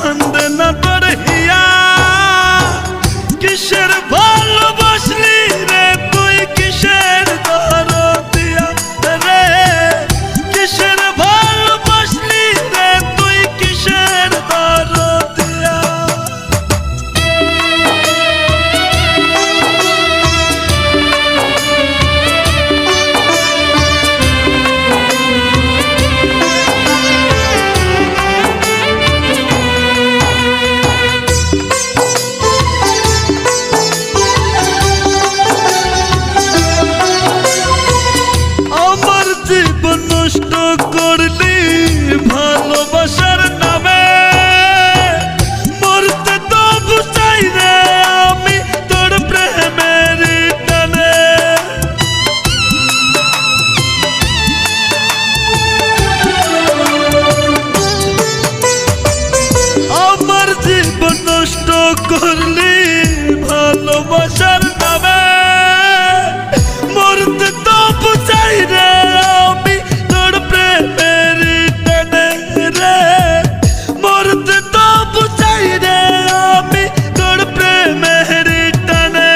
কান্দে না তোর হিয়া। কিসের ভালোবাসলি রে তুই, কিসের দরদিয়া রে, কিসের ভালোবাসলি রে তুই, কিসের দরদিয়া। জীবন নষ্ট করলি ভালোবাসার নামে, মরতে তো বুঝাই রে আমি তোর প্রেমের টানে। আমার জীবন নষ্ট করলি ভালোবাসার নামে, মরতে তো বুঝাই রে আমি তোর প্রেমের টানে রে, মরতে তো বুঝাই রে আমি তোর প্রেমের টানে।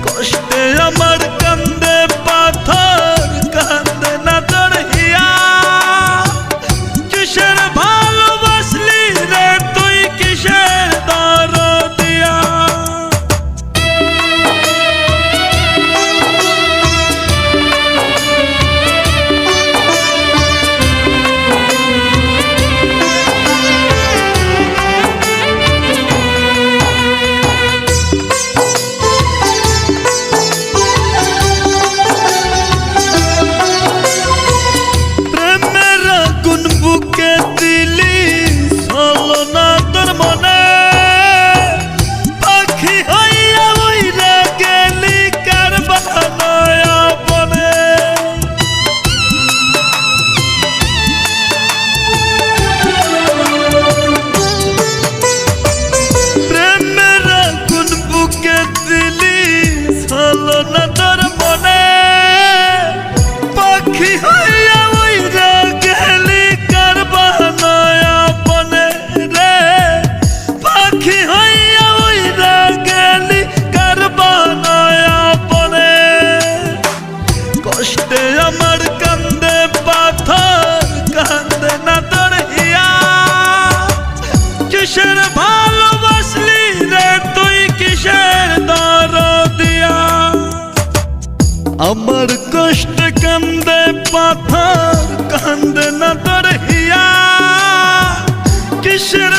কষ্টে আমার কান্দে পাথর, কান্দে না তোর হিয়া। কিসের ভালোবাসলি রে তুই, কিসের দরদিয়া। বুকে দিলি চলো না তোর মনে, পাখি হইয়া উইরা গেলি কার বানায় আপনে। প্রেমের আগুন বুকে দিলি চলো না তোর মনে, পাখি হইয়া উইরা গেলি কার বানায় আপনে রে, পাখি হইয়া উইরা গেলি কার বানায় আপনে। কষ্টে আমার কান্দে পাথর, কান্দে না তোর হিয়া। কিসের ভালোবাসলি রে তুই, কিসের দরদিয়া। আমার কষ্টে কান্দে পাথর, কান্দে না তোর হিয়া। কিসের